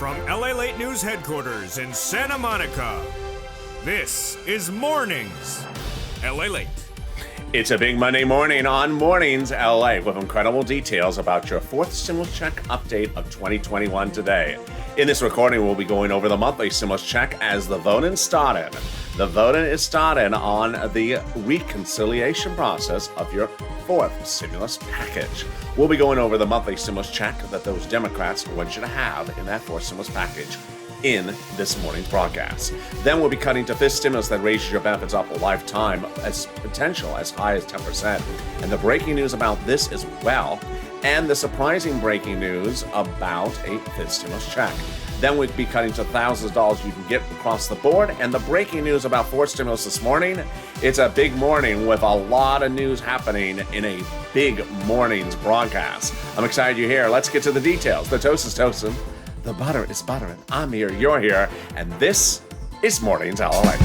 From Lalate News headquarters in Santa Monica, this is Mornings Lalate. It's a big Monday morning on Mornings LA with incredible details about your fourth stimulus check update of 2021 today. In this recording, we'll be going over the monthly stimulus check as the voting started. The voting is started on the reconciliation process of your fourth stimulus package. We'll be going over the monthly stimulus check that those Democrats want you to have in that fourth stimulus package in this morning's broadcast. Then we'll be cutting to fifth stimulus that raises your benefits up a lifetime as potential as high as 10%. And the breaking news about this as well, and the surprising breaking news about a fifth stimulus check. Then we'll be cutting to thousands of dollars you can get across the board. And the breaking news about fourth stimulus this morning, it's a big morning with a lot of news happening in a big morning's broadcast. I'm excited you're here. Let's get to the details. The toast is toasting. The butter is buttering. I'm here, you're here, and this is Mornings LA.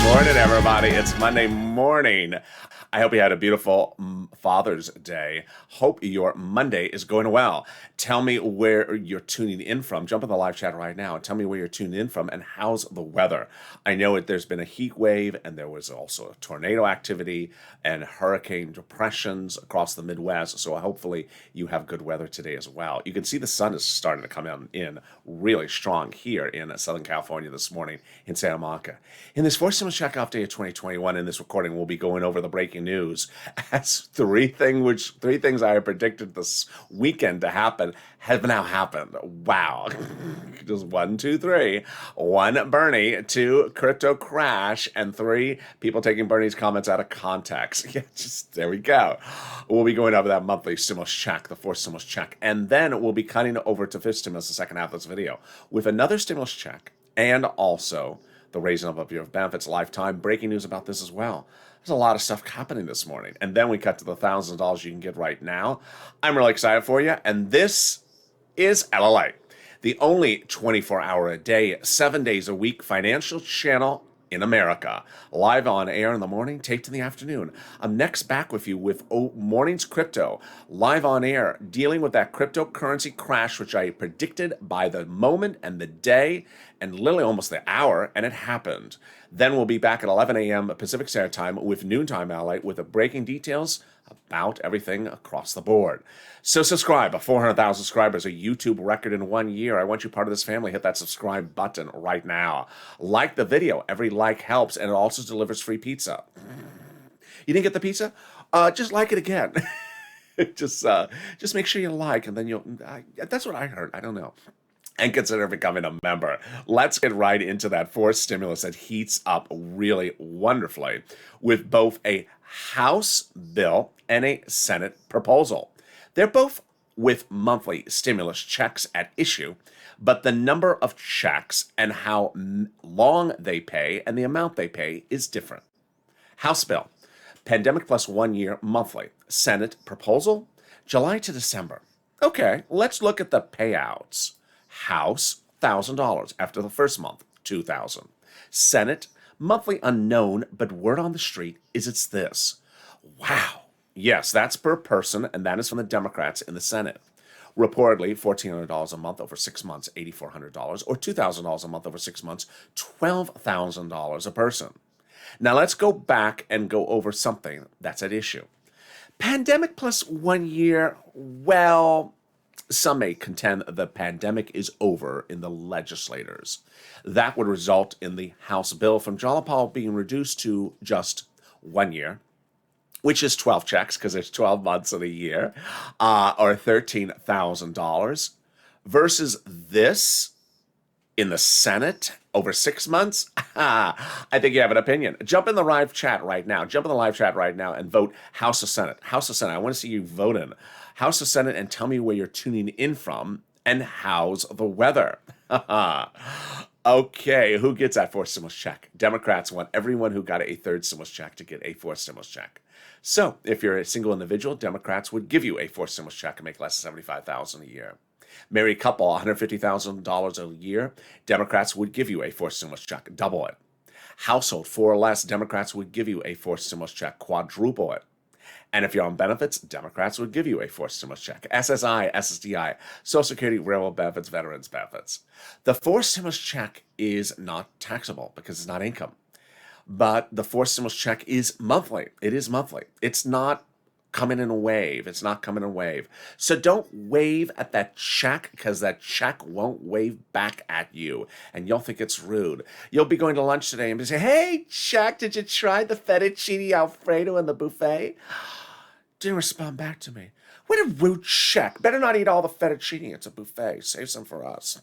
Morning, everybody. It's Monday morning. I hope you had a beautiful Father's Day. Hope your Monday is going well. Tell me where you're tuning in from. Jump in the live chat right now and tell me where you're tuning in from and how's the weather. I know there's been a heat wave and there was also a tornado activity and hurricane depressions across the Midwest. So hopefully you have good weather today as well. You can see the sun is starting to come in really strong here in Southern California this morning in Santa Monica. In this fourth stimulus check update of 2021, in this recording, we'll be going over the breaking news as three things I predicted this weekend to happen have now happened. Wow. Just 1, 2, 3. 1, Bernie. 2, crypto crash. And 3, people taking Bernie's comments out of context. Yeah, there we go. We'll be going over that monthly stimulus check, the fourth stimulus check. And then we'll be cutting over to fifth stimulus, the second half of this video, with another stimulus check and also the raising up of your benefits lifetime. Breaking news about this as well. There's a lot of stuff happening this morning. And then we cut to the thousands of dollars you can get right now. I'm really excited for you. And this is LLA, the only 24-hour a day, 7 days a week financial channel in America. Live on air in the morning, taped in the afternoon. I'm next back with you with Morning's Crypto, live on air, dealing with that cryptocurrency crash, which I predicted by the moment and the day and literally almost the hour, and it happened. Then we'll be back at 11 a.m. Pacific Standard Time with noontime LA with the breaking details about everything across the board. So subscribe. 400,000 subscribers, a YouTube record in 1 year. I want you part of this family. Hit that subscribe button right now. Like the video. Every like helps, and it also delivers free pizza. You didn't get the pizza? Just like it again. just make sure you like, and then you'll... that's what I heard. I don't know. And consider becoming a member. Let's get right into that fourth stimulus that heats up really wonderfully with both a House bill and a Senate proposal. They're both with monthly stimulus checks at issue, but the number of checks and how long they pay and the amount they pay is different. House bill, pandemic plus 1 year monthly. Senate proposal, July to December. Okay, let's look at the payouts. House, $1,000 after the first month, $2,000. Senate, monthly unknown, but word on the street is it's this. Wow. Yes, that's per person, and that is from the Democrats in the Senate. Reportedly, $1,400 a month over 6 months, $8,400, or $2,000 a month over 6 months, $12,000 a person. Now let's go back and go over something that's at issue. Pandemic plus 1 year, well... Some may contend the pandemic is over in the legislators. That would result in the House bill from Jalapal being reduced to just 1 year, which is 12 checks because there's 12 months in a year, or $13,000, versus this in the Senate over 6 months. I think you have an opinion. Jump in the live chat right now. And vote House or Senate. House or Senate. I want to see you vote in House or Senate and tell me where you're tuning in from and how's the weather. Okay, who gets that fourth stimulus check? Democrats want everyone who got a third stimulus check to get a fourth stimulus check. So, if you're a single individual, Democrats would give you a fourth stimulus check and make less than $75,000 a year. Married couple, $150,000 a year, Democrats would give you a fourth stimulus check, double it. Household, 4 or less, Democrats would give you a fourth stimulus check, quadruple it. And if you're on benefits, Democrats would give you a fourth stimulus check. SSI, SSDI, Social Security, railroad benefits, veterans benefits. The fourth stimulus check is not taxable because it's not income. But the fourth stimulus check is monthly. It is monthly. It's not coming in a wave. It's not coming in a wave. So don't wave at that check because that check won't wave back at you. And you'll think it's rude. You'll be going to lunch today and be saying, hey, check, did you try the fettuccine Alfredo in the buffet? Didn't respond back to me. What a rude check. Better not eat all the fettuccine. It's a buffet. Save some for us.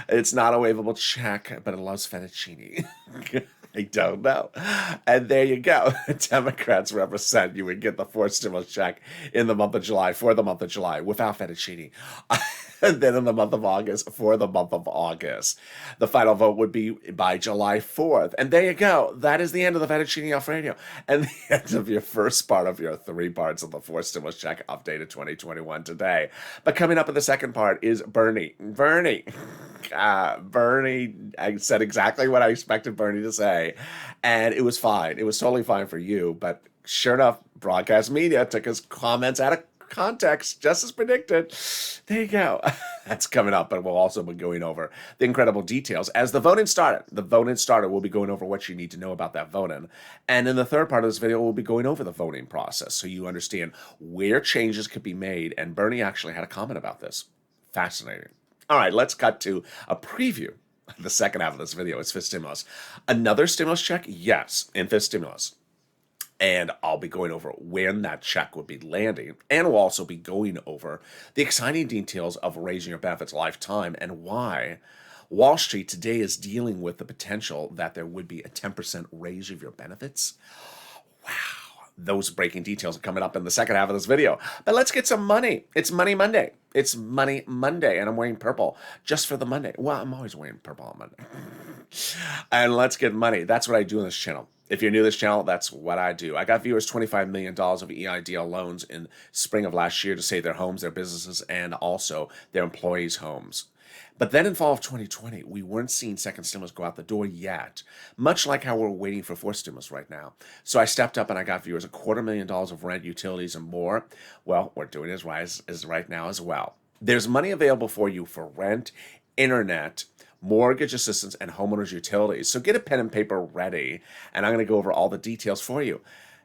It's not a waivable check, but it loves fettuccine. I don't know. And there you go. Democrats represent you would get the fourth stimulus check in the month of July, for the month of July, without fettuccine. And then in the month of August, for the month of August. The final vote would be by July 4th. And there you go. That is the end of the fettuccine Alfredo. And the end of your first part of your 3 parts of the fourth stimulus check updated 2021 today. But coming up in the second part is Bernie. Bernie, I said exactly what I expected Bernie to say. And it was fine. It was totally fine for you. But sure enough, broadcast media took his comments out of context, just as predicted. There you go. That's coming up, but we'll also be going over the incredible details as the voting started. We'll be going over what you need to know about that voting. And in the third part of this video, we'll be going over the voting process so you understand where changes could be made. And Bernie actually had a comment about this. Fascinating. All right, let's cut to a preview. The second half of this video is fifth stimulus. Another stimulus check? Yes, in fifth stimulus. And I'll be going over when that check would be landing. And we'll also be going over the exciting details of raising your benefits lifetime and why Wall Street today is dealing with the potential that there would be a 10% raise of your benefits. Wow. Those breaking details are coming up in the second half of this video. But let's get some money. It's Money Monday. It's Money Monday, and I'm wearing purple just for the Monday. Well, I'm always wearing purple on Monday. And let's get money. That's what I do on this channel. If you're new to this channel, that's what I do. I got viewers $25 million of EIDL loans in spring of last year to save their homes, their businesses, and also their employees' homes. But then in fall of 2020, we weren't seeing second stimulus go out the door yet, much like how we're waiting for fourth stimulus right now. So I stepped up and I got viewers $250,000 of rent, utilities, and more. Well, we're doing it right now as well. There's money available for you for rent, internet, mortgage assistance, and homeowners utilities. So get a pen and paper ready, and I'm going to go over all the details for you.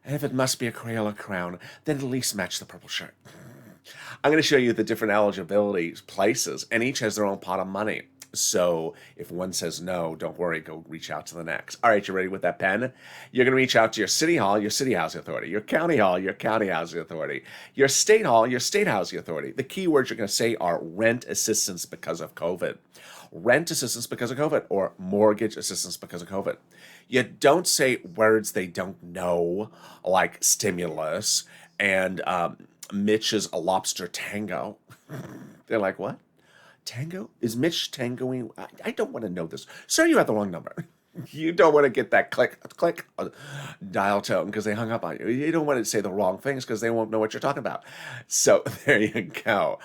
And if it must be a Crayola crown, then at least match the purple shirt. I'm going to show you the different eligibility places, and each has their own pot of money. So if one says no, don't worry, go reach out to the next. All right, you ready with that pen? You're going to reach out to your city hall, your city housing authority, your county hall, your county housing authority, your state hall, your state housing authority. The key words you're going to say are rent assistance because of COVID. Rent assistance because of COVID, or mortgage assistance because of COVID. You don't say words they don't know, like stimulus and Mitch's a lobster tango. They're like, what? Tango? Is Mitch tangoing? I don't want to know this. Sir, you have the wrong number. You don't want to get that click dial tone because they hung up on you. You don't want to say the wrong things because they won't know what you're talking about. So there you go.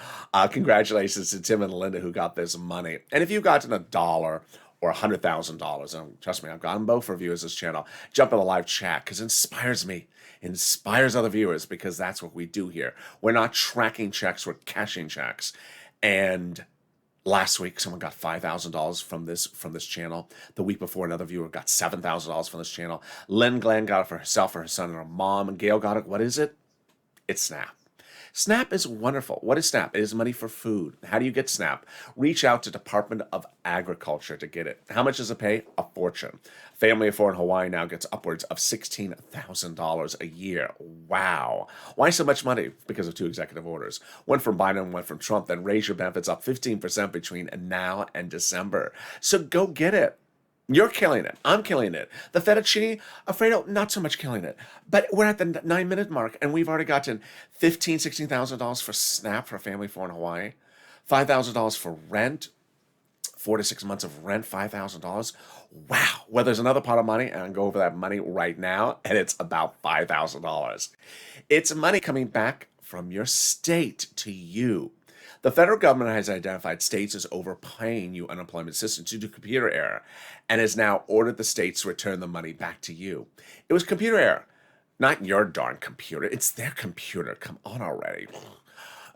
Congratulations to Tim and Linda who got this money. And if you've gotten $1 or $100,000, and trust me, I've gotten both for viewers this channel, jump in the live chat because it inspires me. It inspires other viewers because that's what we do here. We're not tracking checks, we're cashing checks. And last week, someone got $5,000 from this channel. The week before, another viewer got $7,000 from this channel. Lynn Glenn got it for herself, for her son, and her mom. And Gail got it. What is it? It's SNAP. SNAP is wonderful. What is SNAP? It is money for food. How do you get SNAP? Reach out to Department of Agriculture to get it. How much does it pay? A fortune. Family of 4 in Hawaii now gets upwards of $16,000 a year. Wow. Why so much money? Because of 2 executive orders. One from Biden and one from Trump. Then raise your benefits up 15% between now and December. So go get it. You're killing it. I'm killing it. The fettuccine Alfredo, not so much killing it. But we're at the 9-minute mark, and we've already gotten $16,000 for SNAP for a family of 4 in Hawaii, $5,000 for rent, 4 to 6 months of rent, $5,000. Wow. Well, there's another pot of money, and I'll go over that money right now, and it's about $5,000. It's money coming back from your state to you. The federal government has identified states as overpaying you unemployment assistance due to computer error and has now ordered the states to return the money back to you. It was computer error, not your darn computer. It's their computer. Come on already.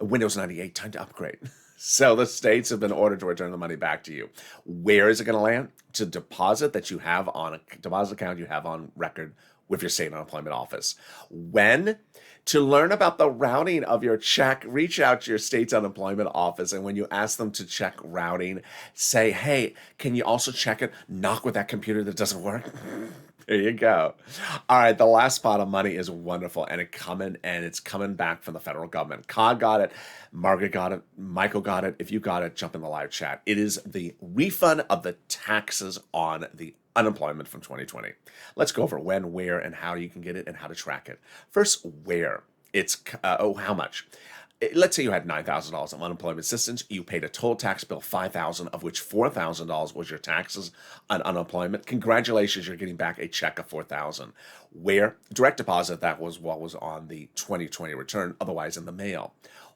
Windows 98, time to upgrade. So the states have been ordered to return the money back to you. Where is it going to land? To deposit that you have on a deposit account you have on record with your state unemployment office. When? To learn about the routing of your check, reach out to your state's unemployment office, and when you ask them to check routing, say, hey, can you also check it? Knock with that computer that doesn't work. There you go. All right, the last pot of money is wonderful, and it's coming back from the federal government. Cod got it, Margaret got it, Michael got it. If you got it, jump in the live chat. It is the refund of the taxes on the unemployment from 2020. Let's go over when, where, and how you can get it and how to track it. First, where. It's, how much? Let's say you had $9,000 of unemployment assistance. You paid a total tax bill, $5,000, of which $4,000 was your taxes on unemployment. Congratulations, you're getting back a check of $4,000. Where? Direct deposit, that was what was on the 2020 return, otherwise in the mail.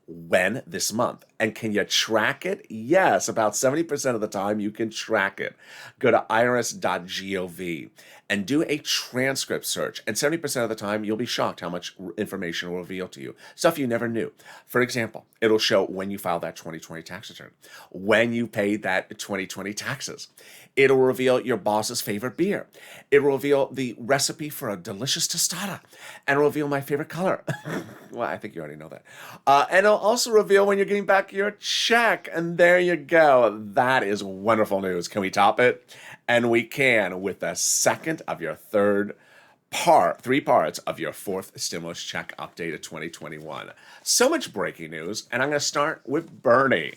When? This month. And can you track it? Yes, about 70% of the time you can track it. Go to irs.gov and do a transcript search. And 70% of the time you'll be shocked how much information will reveal to you. Stuff you never knew. For example, it'll show when you filed that 2020 tax return, when you paid that 2020 taxes. It'll reveal your boss's favorite beer. It'll reveal the recipe for a delicious tostada. And it'll reveal my favorite color. Well, I think you already know that. And it'll also reveal when you're getting back your check. And there you go. That is wonderful news. Can we top it? And we can with the second of your three parts of your fourth stimulus check update of 2021. So much breaking news. And I'm going to start with Bernie.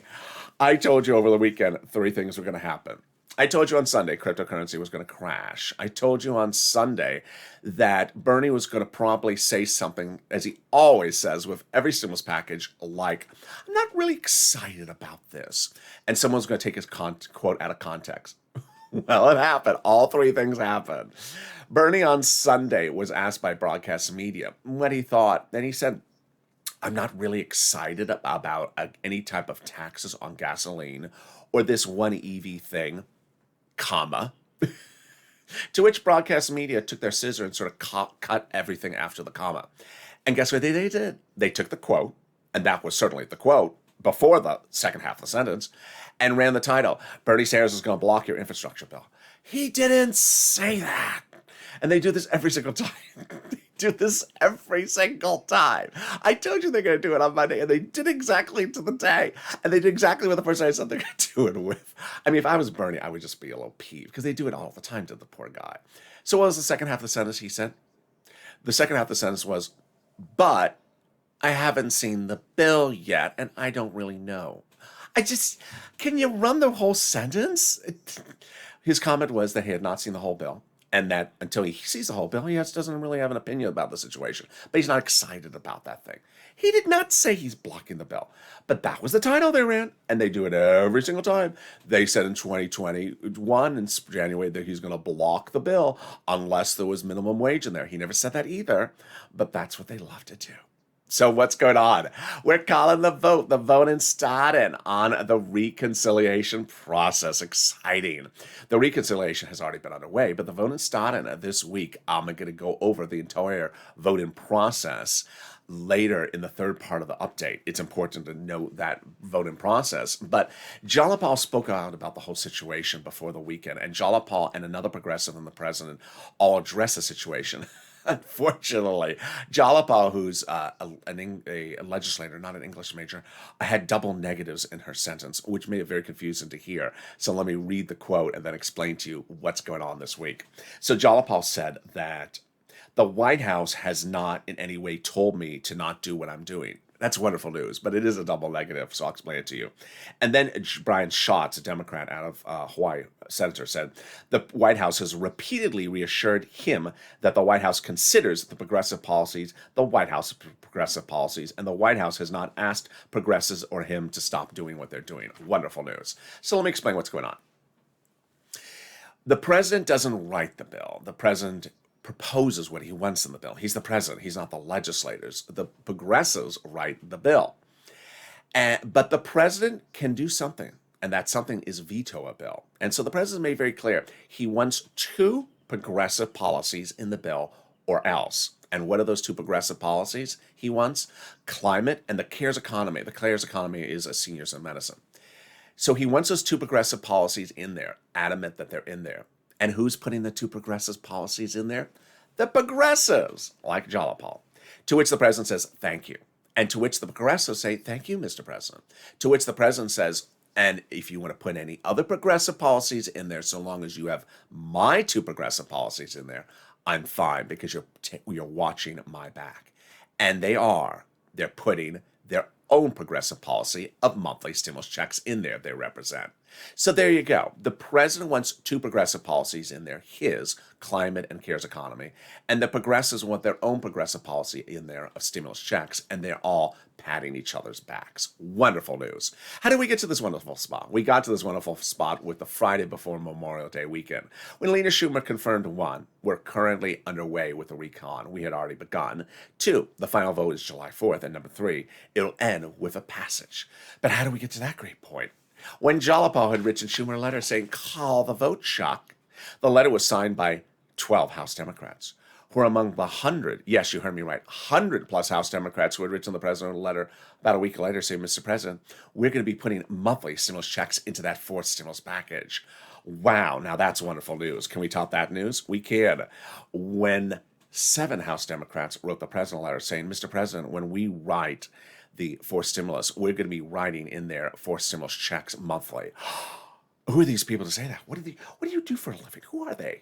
I told you over the weekend 3 things were going to happen. I told you on Sunday cryptocurrency was going to crash. I told you on Sunday that Bernie was going to probably say something, as he always says with every stimulus package, like, I'm not really excited about this. And someone's going to take his quote out of context. Well, it happened. All 3 things happened. Bernie on Sunday was asked by broadcast media what he thought. And he said, I'm not really excited about any type of taxes on gasoline or this one EV thing. Comma. To which broadcast media took their scissor and sort of cut everything after the comma. And guess what they did? They took the quote, and that was certainly the quote before the second half of the sentence, and ran the title, Bernie Sanders is going to block your infrastructure bill. He didn't say that. And they do this every single time. Do this every single time. I told you they're going to do it on Monday, and they did exactly to the day. And they did exactly what the person I said they're going to do it with. I mean, if I was Bernie, I would just be a little peeved, because they do it all the time to the poor guy. So what was the second half of the sentence he said? The second half of the sentence was, but I haven't seen the bill yet, and I don't really know. Can you run the whole sentence? His comment was that he had not seen the whole bill. And that until he sees the whole bill, he doesn't really have an opinion about the situation. But he's not excited about that thing. He did not say he's blocking the bill. But that was the title they ran. And they do it every single time. They said in 2021, in January, that he's going to block the bill unless there was minimum wage in there. He never said that either. But that's what they love to do. So what's going on? We're calling the vote. The voting started on the reconciliation process. Exciting. The reconciliation has already been underway, but the voting started this week. I'm going to go over the entire voting process later in the third part of the update. It's important to note that voting process. But Jalapal spoke out about the whole situation before the weekend, and Jalapal and another progressive and the president all addressed the situation. Unfortunately, Jalapal, who's a legislator, not an English major, had double negatives in her sentence, which made it very confusing to hear. So let me read the quote and then explain to you what's going on this week. So Jalapal said that the White House has not in any way told me to not do what I'm doing. That's wonderful news, but it is a double negative, so I'll explain it to you. And then Brian Schatz, a Democrat out of Hawaii, senator, said the White House has repeatedly reassured him that the White House considers the progressive policies, and the White House has not asked progressives or him to stop doing what they're doing. Wonderful news. So let me explain what's going on. The president doesn't write the bill. The president proposes what he wants in the bill. He's the president. He's not the legislators. The progressives write the bill. But the president can do something, and that something is veto a bill. And so the president made very clear he wants two progressive policies in the bill or else. And what are those two progressive policies he wants? Climate and the CARES economy. The CARES economy is a seniors in medicine. So he wants those two progressive policies in there, adamant that they're in there. And who's putting the two progressive policies in there? The progressives, like Jalapal. To which the president says, thank you. And to which the progressives say, thank you, Mr. President. To which the president says, and if you want to put any other progressive policies in there, so long as you have my two progressive policies in there, I'm fine, because you're watching my back. And they're putting their own progressive policy of monthly stimulus checks in there they represent. So there you go. The president wants two progressive policies in there, his climate and CARES economy, and the progressives want their own progressive policy in there of stimulus checks, and they're all patting each other's backs. Wonderful news. How did we get to this wonderful spot? We got to this wonderful spot with the Friday before Memorial Day weekend, when Lena Schumer confirmed, 1, we're currently underway with the recon. We had already begun. 2, the final vote is July 4th. And number 3, it'll end with a passage. But how do we get to that great point? When Jalapal had written Schumer a letter saying, call the vote, Chuck, the letter was signed by 12 House Democrats, who are among the 100, yes, you heard me right, 100 plus House Democrats who had written the president a letter about a week later saying, Mr. President, we're going to be putting monthly stimulus checks into that fourth stimulus package. Wow, now that's wonderful news. Can we top that news? We can. When 7 House Democrats wrote the president a letter saying, Mr. President, when we write the fourth stimulus, we're going to be writing in there 4 stimulus checks monthly. Who are these people to say that? What do you do for a living? Who are they?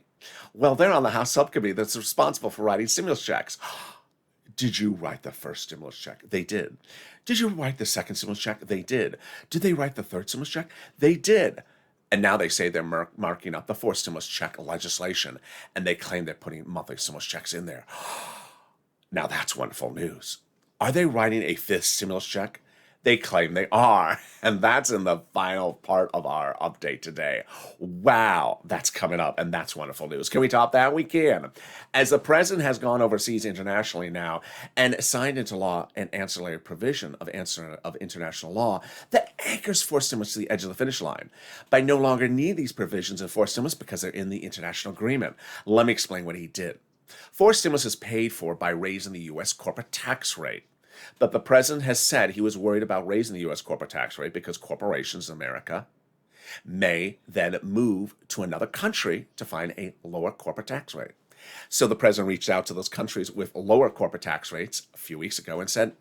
Well, they're on the House subcommittee that's responsible for writing stimulus checks. Did you write the first stimulus check? They did. Did you write the second stimulus check? They did. Did they write the third stimulus check? They did. And now they say they're marking up the fourth stimulus check legislation, and they claim they're putting monthly stimulus checks in there. Now that's wonderful news. Are they writing a 5th stimulus check? They claim they are, and that's in the final part of our update today. Wow, that's coming up, and that's wonderful news. Can we top that? We can. As the president has gone overseas internationally now and signed into law an ancillary provision of international law that anchors forced stimulus to the edge of the finish line, by no longer need these provisions of forced stimulus because they're in the international agreement. Let me explain what he did. Forced stimulus is paid for by raising the U.S. corporate tax rate. But the president has said he was worried about raising the U.S. corporate tax rate because corporations in America may then move to another country to find a lower corporate tax rate. So the president reached out to those countries with lower corporate tax rates a few weeks ago and said,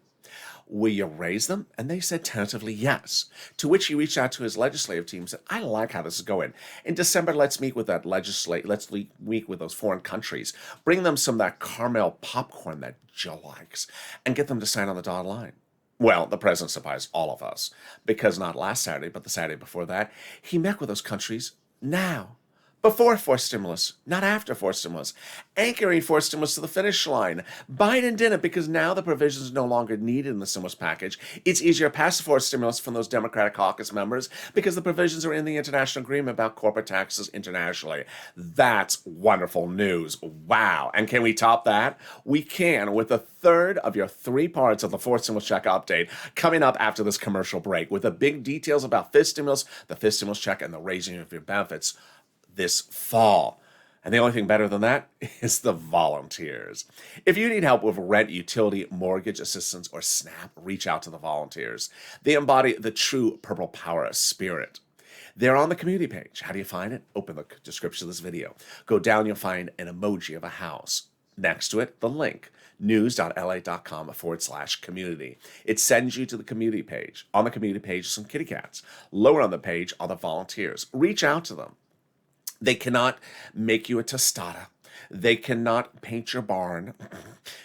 will you raise them? And they said tentatively yes. To which he reached out to his legislative team and said, I like how this is going. In December, let's meet with let's meet with those foreign countries. Bring them some of that caramel popcorn that Jill likes and get them to sign on the dotted line. Well, the president surprised all of us because not last Saturday, but the Saturday before that, he met with those countries now. Before forced stimulus, not after forced stimulus, anchoring forced stimulus to the finish line. Biden didn't because now the provisions are no longer needed in the stimulus package. It's easier to pass the forced stimulus from those Democratic caucus members because the provisions are in the international agreement about corporate taxes internationally. That's wonderful news. Wow. And can we top that? We can, with the third of your 3 parts of the fourth stimulus check update coming up after this commercial break with the big details about fifth stimulus, the fifth stimulus check, and the raising of your benefits this fall. And the only thing better than that is the volunteers. If you need help with rent, utility, mortgage assistance, or SNAP, reach out to the volunteers. They embody the true purple power spirit. They're on the community page. How do you find it? Open the description of this video. Go down, you'll find an emoji of a house. Next to it, the link, news.la.com/community. It sends you to the community page. On the community page, some kitty cats. Lower on the page are the volunteers. Reach out to them. They cannot make you a tostada. They cannot paint your barn.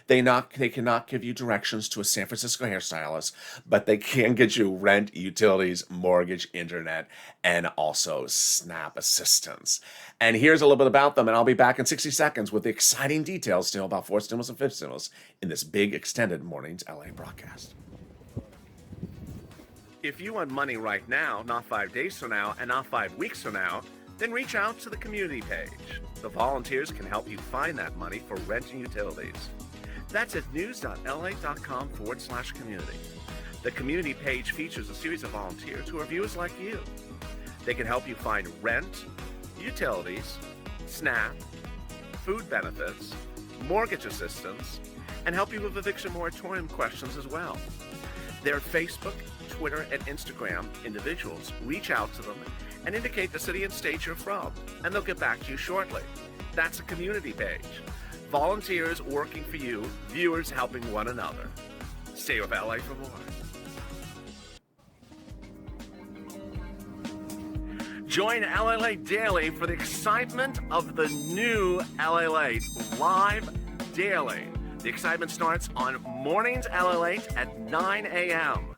They cannot give you directions to a San Francisco hairstylist, but they can get you rent, utilities, mortgage, internet, and also SNAP assistance. And here's a little bit about them, and I'll be back in 60 seconds with the exciting details still about fourth stimulus and fifth stimulus in this big extended Mornings LA broadcast. If you want money right now, not 5 days from now, and not 5 weeks from now, then reach out to the community page. The volunteers can help you find that money for rent and utilities. That's at news.lalate.com/community. The community page features a series of volunteers who are viewers like you. They can help you find rent, utilities, SNAP, food benefits, mortgage assistance, and help you with eviction moratorium questions as well. Their Facebook, Twitter, and Instagram individuals reach out to them and indicate the city and state you're from, and they'll get back to you shortly. That's a community page. Volunteers working for you, viewers helping one another. Stay with LA for more. Join Lalate Daily for the excitement of the new Lalate live daily. The excitement starts on Mornings Lalate at 9 a.m.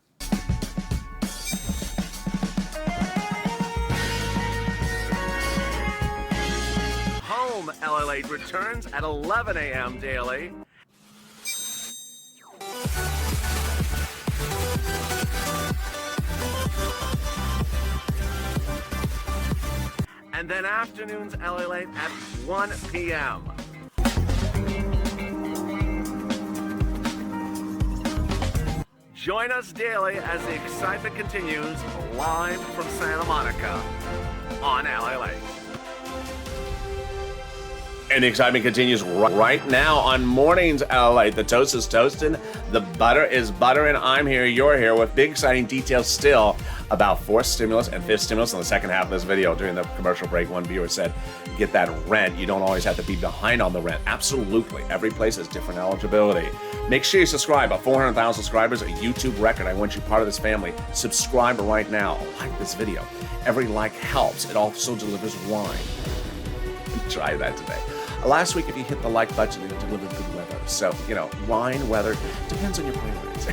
Home Lalate returns at 11 a.m. daily. And then afternoons Lalate at 1 p.m. Join us daily as the excitement continues live from Santa Monica on Lalate. And the excitement continues right now on Mornings Lalate. The toast is toasting, the butter is buttering. I'm here, you're here with big exciting details still about fourth stimulus and fifth stimulus. In the second half of this video, during the commercial break, one viewer said, get that rent. You don't always have to be behind on the rent. Absolutely. Every place has different eligibility. Make sure you subscribe. At 400,000 subscribers, a YouTube record. I want you part of this family. Subscribe right now. Like this video. Every like helps. It also delivers wine. Try that today. Last week, if you hit the like button, it delivered good weather. So, wine, weather, depends on your priorities.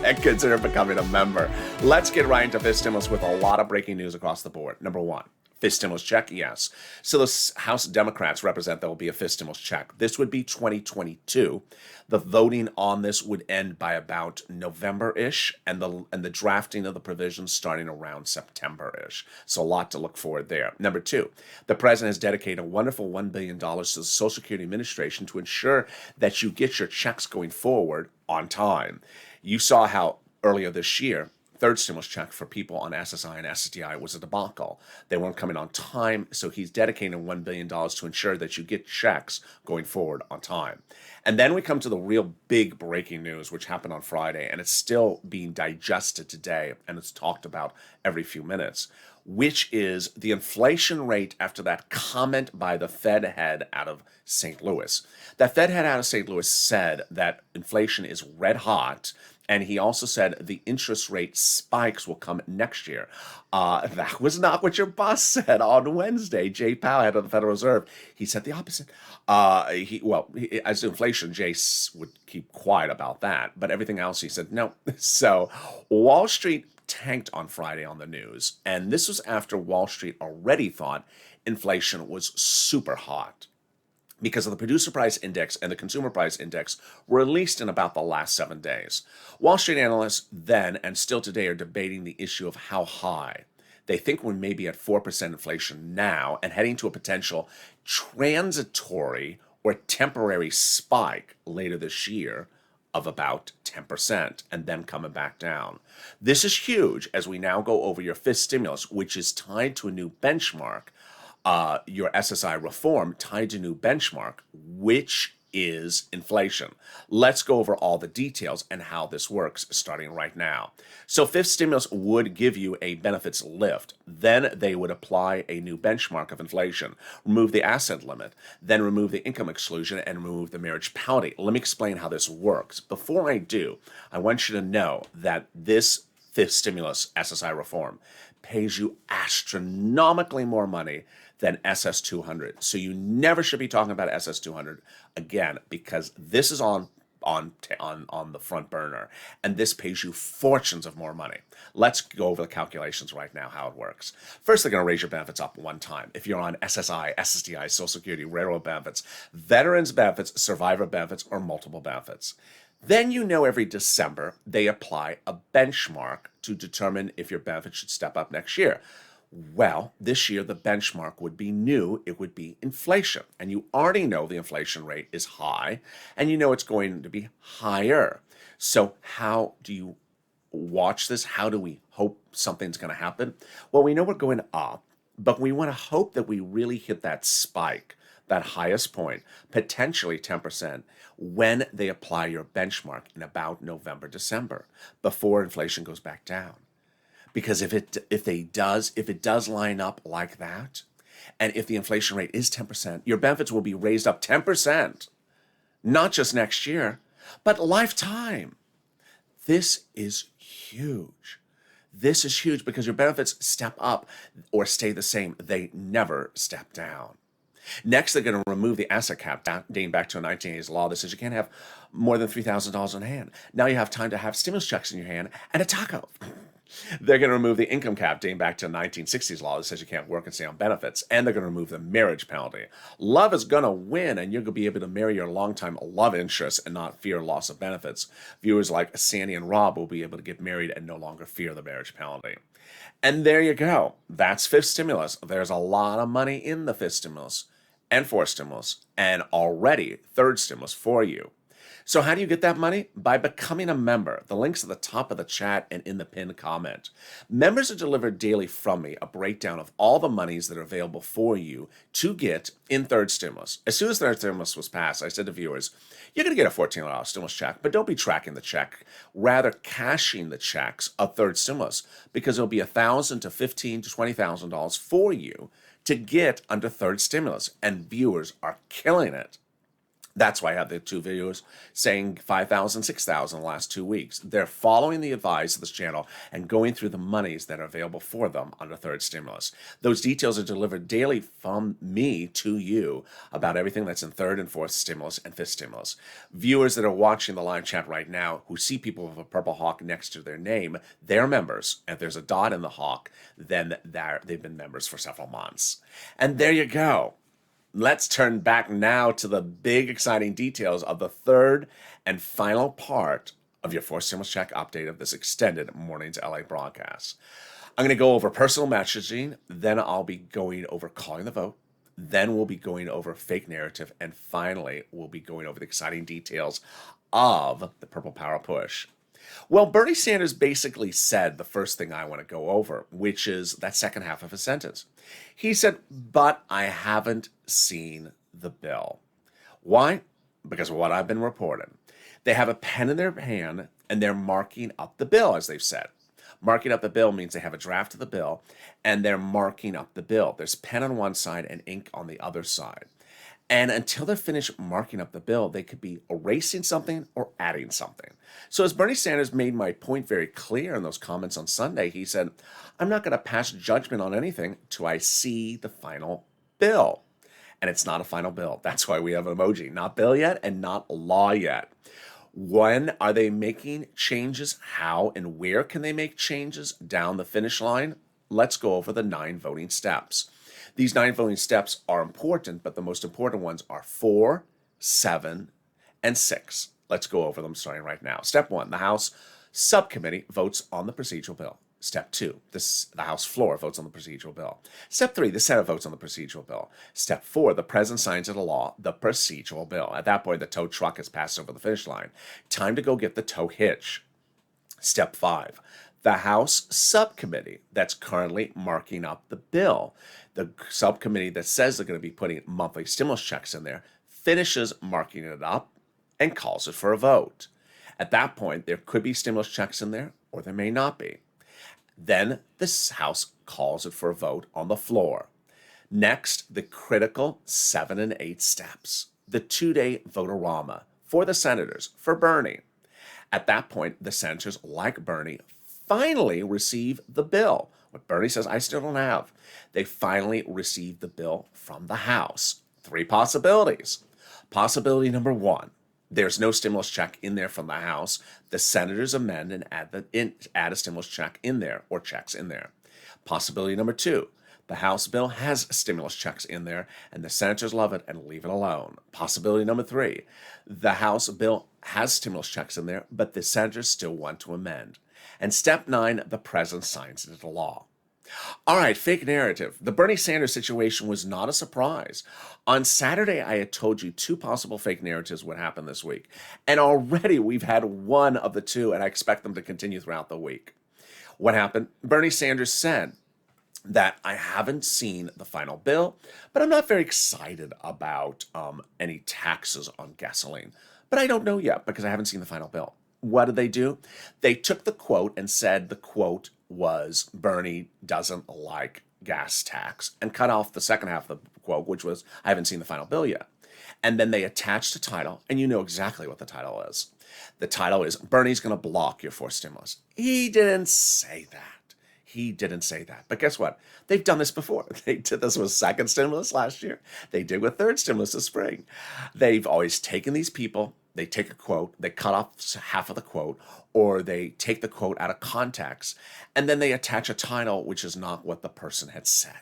And consider becoming a member. Let's get right into fifth stimulus with a lot of breaking news across the board. Number one, fifth stimulus check, yes. So the House Democrats represent there will be a fifth stimulus check. This would be 2022. The voting on this would end by about November-ish, and the drafting of the provisions starting around September-ish. So a lot to look forward there. Number two, the president has dedicated a wonderful $1 billion to the Social Security Administration to ensure that you get your checks going forward on time. You saw how earlier this year, third stimulus check for people on SSI and SSDI was a debacle. They weren't coming on time, so he's dedicating $1 billion to ensure that you get checks going forward on time. And then we come to the real big breaking news, which happened on Friday, and it's still being digested today, and it's talked about every few minutes, which is the inflation rate after that comment by the Fed head out of St. Louis. That Fed head out of St. Louis said that inflation is red hot, and he also said the interest rate spikes will come next year. That was not what your boss said on Wednesday. Jay Powell, head of the Federal Reserve, he said the opposite. As inflation, Jay would keep quiet about that, but everything else he said no. So Wall Street tanked on Friday on the news, and this was after Wall Street already thought inflation was super hot, because of the producer price index and the consumer price index were released in about the last 7 days. Wall Street analysts then and still today are debating the issue of how high. They think we're maybe at 4% inflation now and heading to a potential transitory or temporary spike later this year of about 10% and then coming back down. This is huge as we now go over your fifth stimulus, which is tied to a new benchmark. Your SSI reform tied to a new benchmark, which is inflation. Let's go over all the details and how this works starting right now. So fifth stimulus would give you a benefits lift. Then they would apply a new benchmark of inflation, remove the asset limit, then remove the income exclusion and remove the marriage penalty. Let me explain how this works. Before I do, I want you to know that this fifth stimulus SSI reform pays you astronomically more money than SS200. So you never should be talking about SS200 again, because this is on the front burner, and this pays you fortunes of more money. Let's go over the calculations right now, how it works. First, they're going to raise your benefits up one time. If you're on SSI, SSDI, Social Security, railroad benefits, veterans benefits, survivor benefits, or multiple benefits. Then every December, they apply a benchmark to determine if your benefits should step up next year. Well, this year the benchmark would be new. It would be inflation. And you already know the inflation rate is high, and you know it's going to be higher. So, how do you watch this? How do we hope something's going to happen? Well, we know we're going up, but we want to hope that we really hit that spike, that highest point, potentially 10%, when they apply your benchmark in about November, December, before inflation goes back down. Because if it does line up like that, and if the inflation rate is 10%, your benefits will be raised up 10%, not just next year, but lifetime. This is huge. This is huge because your benefits step up or stay the same. They never step down. Next, they're going to remove the asset cap dating back to a 1980s law that says you can't have more than $3,000 in hand. Now you have time to have stimulus checks in your hand and a taco. They're going to remove the income cap dating back to a 1960s law that says you can't work and stay on benefits. And they're going to remove the marriage penalty. Love is going to win, and you're going to be able to marry your longtime love interest and not fear loss of benefits. Viewers like Sandy and Rob will be able to get married and no longer fear the marriage penalty. And there you go. That's fifth stimulus. There's a lot of money in the fifth stimulus and fourth stimulus and already third stimulus for you. So how do you get that money? By becoming a member. The link's at the top of the chat and in the pinned comment. Members are delivered daily from me a breakdown of all the monies that are available for you to get in third stimulus. As soon as third stimulus was passed, I said to viewers, you're going to get a $14 stimulus check, but don't be tracking the check. Rather, cashing the checks of third stimulus, because it'll be $1,000 to $15,000 to $20,000 for you to get under third stimulus. And viewers are killing it. That's why I have the two videos saying 5,000, 6,000 the last 2 weeks. They're following the advice of this channel and going through the monies that are available for them under third stimulus. Those details are delivered daily from me to you about everything that's in third and fourth stimulus and fifth stimulus. Viewers that are watching the live chat right now who see people with a purple hawk next to their name, they're members. And if there's a dot in the hawk, then they've been members for several months. And there you go. Let's turn back now to the big, exciting details of the third and final part of your fourth stimulus check update of this extended Mornings LA broadcast. I'm going to go over personal messaging, then I'll be going over calling the vote, then we'll be going over fake narrative, and finally, we'll be going over the exciting details of the Purple Power Push. Well, Bernie Sanders basically said the first thing I want to go over, which is that second half of his sentence. He said, but I haven't seen the bill. Why? Because of what I've been reporting. They have a pen in their hand and they're marking up the bill, as they've said. Marking up the bill means they have a draft of the bill and they're marking up the bill. There's pen on one side and ink on the other side. And until they're finished marking up the bill, they could be erasing something or adding something. So as Bernie Sanders made my point very clear in those comments on Sunday, he said, I'm not going to pass judgment on anything till I see the final bill. And it's not a final bill. That's why we have an emoji. Not bill yet and not law yet. When are they making changes? How and where can they make changes down the finish line? Let's go over the 9 voting steps. These 9 voting steps are important, but the most important ones are 4, 7, and 6. Let's go over them starting right now. Step 1, the House subcommittee votes on the procedural bill. Step 2, the House floor votes on the procedural bill. Step 3, the Senate votes on the procedural bill. Step 4, the President signs into law the procedural bill. At that point, the tow truck has passed over the finish line. Time to go get the tow hitch. Step 5, the House subcommittee that's currently marking up the bill. The subcommittee that says they're going to be putting monthly stimulus checks in there finishes marking it up and calls it for a vote. At that point, there could be stimulus checks in there or there may not be. Then the House calls it for a vote on the floor. Next, the critical 7 and 8 steps. The 2-day vote-a-rama for the senators, for Bernie. At that point, the senators, like Bernie, finally receive the bill. What Bernie says, I still don't have. They finally receive the bill from the House. 3 possibilities. Possibility number 1, there's no stimulus check in there from the House. The senators amend and add a stimulus check in there or checks in there. Possibility number 2, the House bill has stimulus checks in there and the senators love it and leave it alone. Possibility number 3, the House bill has stimulus checks in there, but the senators still want to amend. And step 9, the president signs it into law. All right, fake narrative. The Bernie Sanders situation was not a surprise. On Saturday, I had told you two possible fake narratives would happen this week. And already we've had one of the two, and I expect them to continue throughout the week. What happened? Bernie Sanders said that I haven't seen the final bill, but I'm not very excited about any taxes on gasoline. But I don't know yet because I haven't seen the final bill. What did they do? They took the quote and said the quote was Bernie doesn't like gas tax and cut off the second half of the quote, which was I haven't seen the final bill yet. And then they attached a title, and you know exactly what the title is. The title is Bernie's going to block your forced stimulus. He didn't say that. He didn't say that. But guess what? They've done this before. They did this with second stimulus last year. They did with third stimulus this spring. They've always taken these people, they take a quote, they cut off half of the quote, or they take the quote out of context, and then they attach a title which is not what the person had said.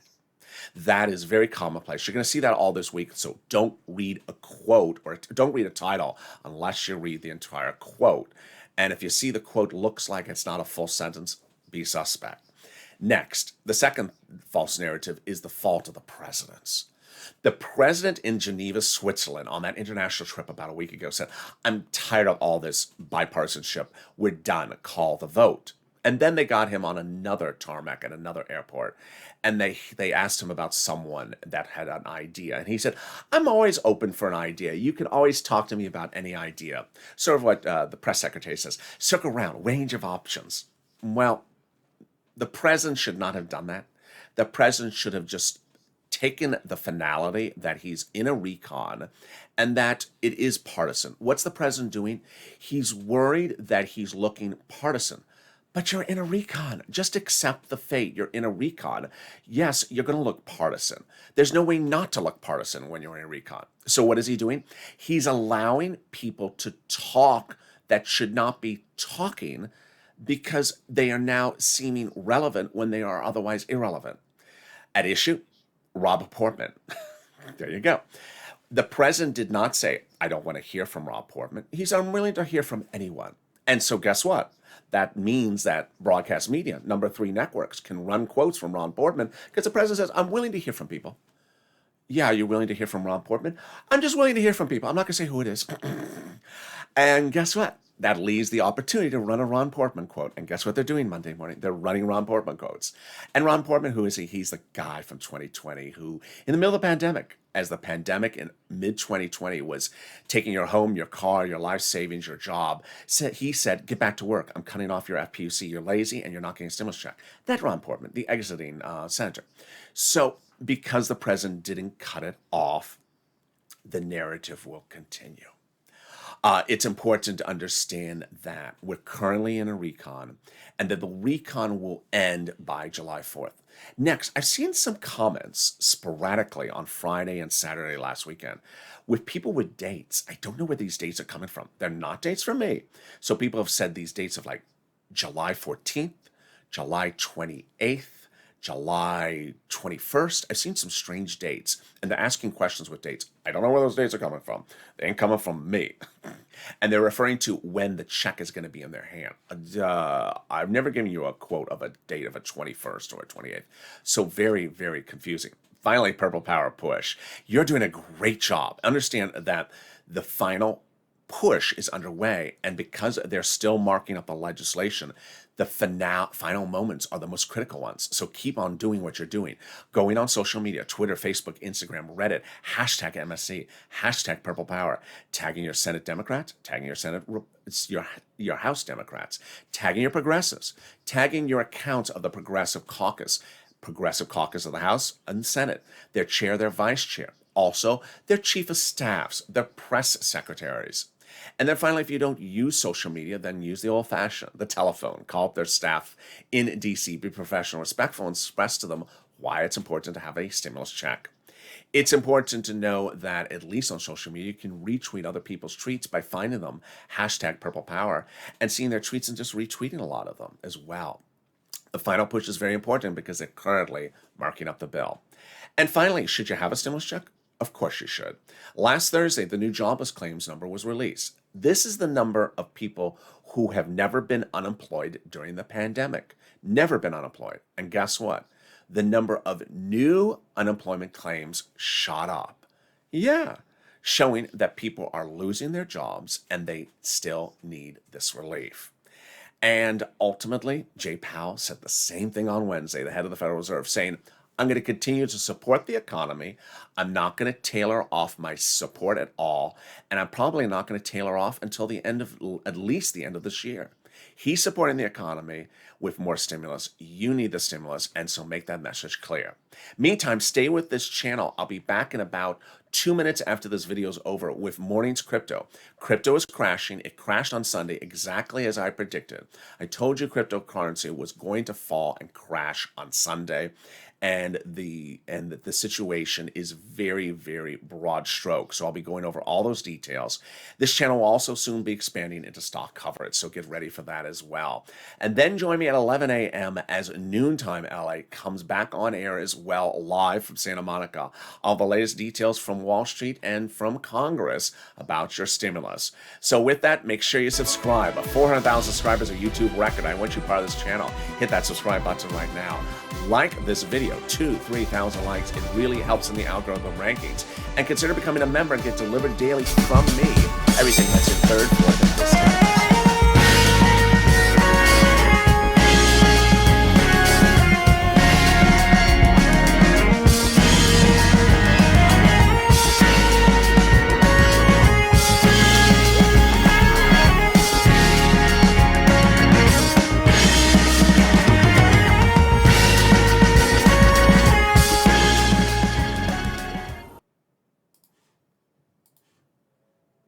That is very commonplace. You're going to see that all this week. So don't read a quote or don't read a title unless you read the entire quote. And if you see the quote looks like it's not a full sentence, be suspect. Next, the second false narrative is the fault of the presidents. The president in Geneva, Switzerland, on that international trip about a week ago said, I'm tired of all this bipartisanship. We're done. Call the vote. And then they got him on another tarmac at another airport. And they asked him about someone that had an idea. And he said, I'm always open for an idea. You can always talk to me about any idea. Sort of what the press secretary says, circle around, range of options. Well, the president should not have done that. The president should have just taken the finality that he's in a recon and that it is partisan. What's the president doing? He's worried that he's looking partisan. But you're in a recon. Just accept the fate. You're in a recon. Yes, you're going to look partisan. There's no way not to look partisan when you're in a recon. So what is he doing? He's allowing people to talk that should not be talking because they are now seeming relevant when they are otherwise irrelevant. At issue, Rob Portman. There you go. The president did not say, I don't want to hear from Rob Portman. He's unwilling to hear from anyone. And so guess what? That means that broadcast media, number 3 networks, can run quotes from Ron Portman because the president says, I'm willing to hear from people. Yeah, you're willing to hear from Ron Portman? I'm just willing to hear from people. I'm not going to say who it is. And guess what? That leaves the opportunity to run a Ron Portman quote. And guess what they're doing Monday morning? They're running Ron Portman quotes. And Ron Portman, who is he? He's the guy from 2020 who, in the middle of the pandemic, as the pandemic in mid-2020 was taking your home, your car, your life savings, your job, he said, get back to work. I'm cutting off your FPUC. You're lazy and you're not getting a stimulus check. That Ron Portman, the exiting senator. So because the president didn't cut it off, the narrative will continue. It's important to understand that we're currently in a recon and that the recon will end by July 4th. Next, I've seen some comments sporadically on Friday and Saturday last weekend with people with dates. I don't know where these dates are coming from. They're not dates from me. So people have said these dates of like July 14th, July 28th, July 21st. I've seen some strange dates, and they're asking questions with dates. I don't know where those dates are coming from. They ain't coming from me. And they're referring to when the check is going to be in their hand. I've never given you a quote of a date of a 21st or a 28th. So very, very confusing. Finally, Purple Power push. You're doing a great job. Understand that the final push is underway, and because they're still marking up the legislation, the final moments are the most critical ones. So keep on doing what you're doing. Going on social media, Twitter, Facebook, Instagram, Reddit, hashtag MSC, hashtag Purple Power, tagging your Senate Democrats, tagging your Senate, your House Democrats, tagging your progressives, tagging your accounts of the Progressive Caucus of the House and Senate, their chair, their vice chair, also their chief of staffs, their press secretaries. And then finally, if you don't use social media, then use the old-fashioned, the telephone. Call up their staff in D.C., be professional, respectful, and express to them why it's important to have a stimulus check. It's important to know that, at least on social media, you can retweet other people's tweets by finding them, hashtag Purple Power, and seeing their tweets and just retweeting a lot of them as well. The final push is very important because they're currently marking up the bill. And finally, should you have a stimulus check? Of course you should. Last Thursday, the new jobless claims number was released. This is the number of people who have never been unemployed during the pandemic. Never been unemployed. And guess what? the number of new unemployment claims shot up. Yeah, showing that people are losing their jobs and they still need this relief. And ultimately, Jay Powell said the same thing on Wednesday, the head of the Federal Reserve, saying, I'm going to continue to support the economy. I'm not going to tailor off my support at all. And I'm probably not going to tailor off until the end of, at least the end of this year. He's supporting the economy with more stimulus. You need the stimulus, and so make that message clear. Meantime, stay with this channel. I'll be back in about 2 minutes after this video is over with Morning's Crypto. Crypto is crashing. It crashed on Sunday exactly as I predicted. I told you cryptocurrency was going to fall and crash on Sunday. And the situation is very, very broad stroke. So I'll be going over all those details. This channel will also soon be expanding into stock coverage, so get ready for that as well. And then join me at 11 a.m. as Noontime LA comes back on air as well, live from Santa Monica. All the latest details from Wall Street and from Congress about your stimulus. So with that, make sure you subscribe. 400,000 subscribers, a YouTube record. I want you part of this channel. Hit that subscribe button right now. Like this video, 2,000-3,000 likes. It really helps in the algorithm rankings. And consider becoming a member and get delivered daily from me everything that's in third, fourth, and fifth.